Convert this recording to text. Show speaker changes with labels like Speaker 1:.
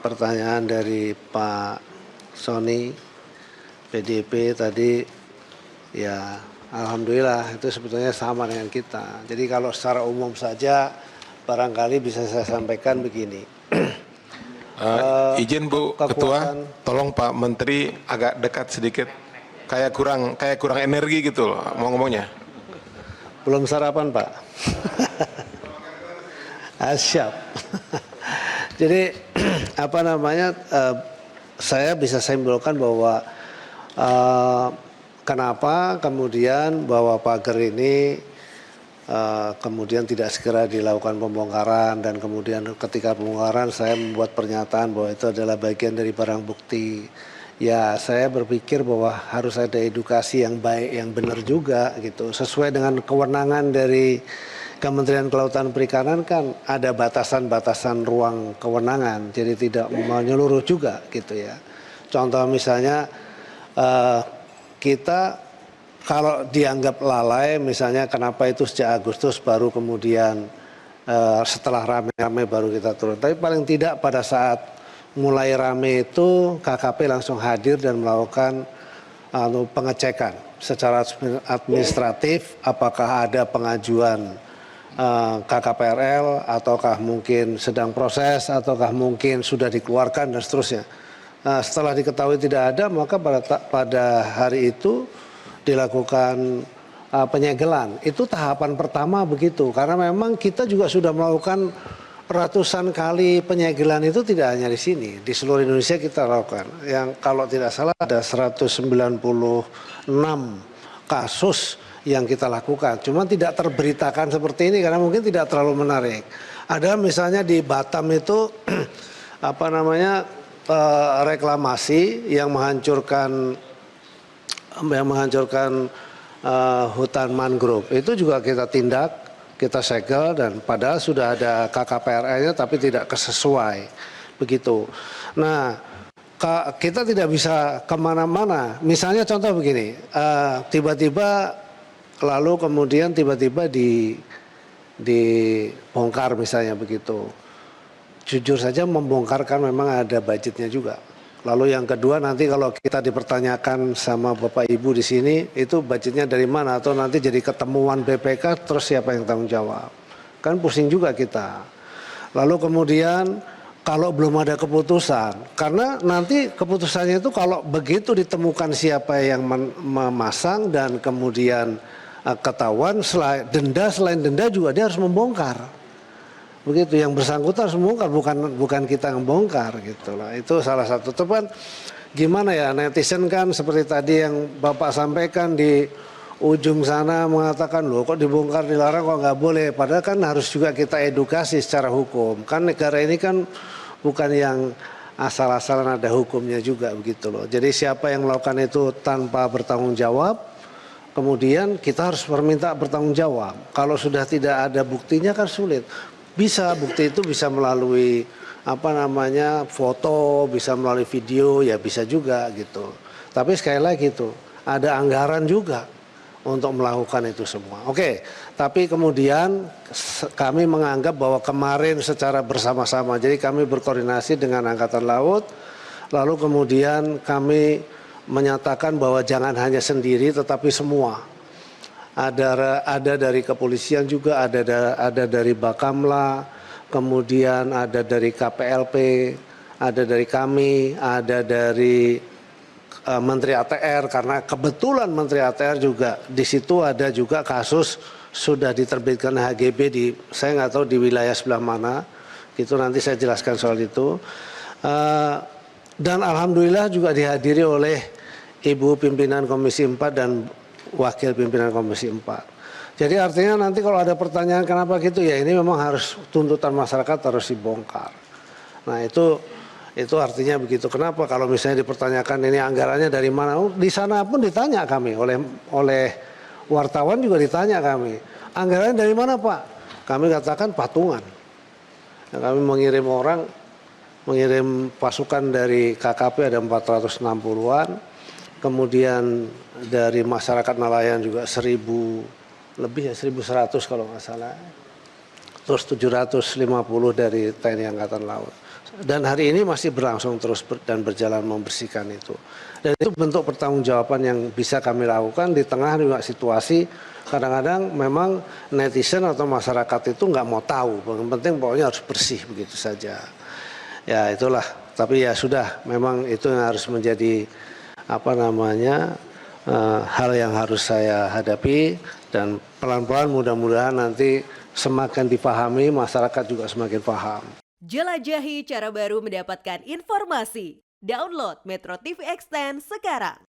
Speaker 1: pertanyaan dari Pak Sony PDP tadi, ya alhamdulillah itu sebetulnya sama dengan kita. Jadi kalau secara umum saja barangkali bisa saya sampaikan begini.
Speaker 2: Izin Bu Ketua, tolong Pak Menteri agak dekat sedikit. Kayak kurang energi gitu loh, mau ngomongnya.
Speaker 1: Belum sarapan Pak. Siap. Jadi apa namanya, saya bisa simpulkan bahwa kenapa kemudian bahwa pagar ini kemudian tidak segera dilakukan pembongkaran, dan kemudian ketika pembongkaran saya membuat pernyataan bahwa itu adalah bagian dari barang bukti. Ya saya berpikir bahwa harus ada edukasi yang baik, yang benar juga gitu. Sesuai dengan kewenangan dari Kementerian Kelautan Perikanan kan ada batasan-batasan ruang kewenangan, jadi tidak menyeluruh juga gitu ya. Contoh misalnya kita kalau dianggap lalai misalnya, kenapa itu sejak Agustus baru kemudian setelah rame-rame baru kita turun. Tapi paling tidak pada saat mulai rame itu KKP langsung hadir dan melakukan pengecekan secara administratif, apakah ada pengajuan KKPRL ataukah mungkin sedang proses ataukah mungkin sudah dikeluarkan dan seterusnya. Setelah diketahui tidak ada, maka pada hari itu dilakukan penyegelan. Itu tahapan pertama begitu, karena memang kita juga sudah melakukan ratusan kali penyegelan, itu tidak hanya di sini, di seluruh Indonesia kita lakukan. Yang kalau tidak salah ada 196 kasus yang kita lakukan. Cuma tidak terberitakan seperti ini karena mungkin tidak terlalu menarik. Ada misalnya di Batam itu apa namanya, reklamasi yang menghancurkan hutan mangrove. Itu juga kita tindak, kita segel, dan padahal sudah ada KKPRL-nya tapi tidak sesuai begitu. Nah, kita tidak bisa kemana-mana. Misalnya contoh begini, tiba-tiba lalu kemudian tiba-tiba dibongkar misalnya begitu. Jujur saja membongkar kan memang ada budgetnya juga. Lalu yang kedua, nanti kalau kita dipertanyakan sama Bapak Ibu di sini, itu budgetnya dari mana, atau nanti jadi ketemuan BPK terus siapa yang tanggung jawab. Kan pusing juga kita. Lalu kemudian kalau belum ada keputusan, karena nanti keputusannya itu kalau begitu ditemukan siapa yang memasang dan kemudian ketahuan, selain denda juga dia harus membongkar. Begitu, yang bersangkutan harus membongkar, bukan kita yang bongkar gitu loh. Itu salah satu. Teman gimana ya, netizen kan seperti tadi yang Bapak sampaikan di ujung sana mengatakan, loh kok dibongkar dilarang, kok nggak boleh. Padahal kan harus juga kita edukasi secara hukum. Kan negara ini kan bukan yang asal-asalan, ada hukumnya juga begitu loh. Jadi siapa yang melakukan itu tanpa bertanggung jawab, kemudian kita harus meminta bertanggung jawab. Kalau sudah tidak ada buktinya kan sulit. Bisa, bukti itu bisa melalui apa namanya, foto, bisa melalui video, ya bisa juga gitu. Tapi sekali lagi itu ada anggaran juga untuk melakukan itu semua. Oke, tapi kemudian kami menganggap bahwa kemarin secara bersama-sama, jadi kami berkoordinasi dengan Angkatan Laut, lalu kemudian kami menyatakan bahwa jangan hanya sendiri tetapi semua. Ada dari kepolisian juga, ada dari Bakamla, kemudian ada dari KPLP, ada dari kami, ada dari Menteri ATR, karena kebetulan Menteri ATR juga di situ ada juga kasus sudah diterbitkan HGB di, saya nggak tahu di wilayah sebelah mana, itu nanti saya jelaskan soal itu. Dan alhamdulillah juga dihadiri oleh Ibu Pimpinan Komisi 4 dan Wakil Pimpinan Komisi 4. Jadi artinya nanti kalau ada pertanyaan kenapa gitu, ya ini memang harus tuntutan masyarakat harus dibongkar. Nah itu artinya begitu. Kenapa kalau misalnya dipertanyakan ini anggarannya dari mana? Di sana pun ditanya kami oleh wartawan juga ditanya kami. Anggarannya dari mana Pak? Kami katakan patungan. Nah, kami mengirim pasukan dari KKP ada 460-an. Kemudian dari masyarakat nelayan juga 1.000 lebih ya, 1.100 kalau nggak salah. Terus 750 dari TNI Angkatan Laut. Dan hari ini masih berlangsung terus dan berjalan membersihkan itu. Dan itu bentuk pertanggungjawaban yang bisa kami lakukan di tengah juga situasi kadang-kadang memang netizen atau masyarakat itu nggak mau tahu. Yang penting pokoknya harus bersih begitu saja. Ya itulah. Tapi ya sudah, memang itu yang harus menjadi hal yang harus saya hadapi dan pelan-pelan mudah-mudahan nanti semakin dipahami, masyarakat juga semakin paham.
Speaker 3: Jelajahi cara baru mendapatkan informasi. Download Metro TV Extend sekarang.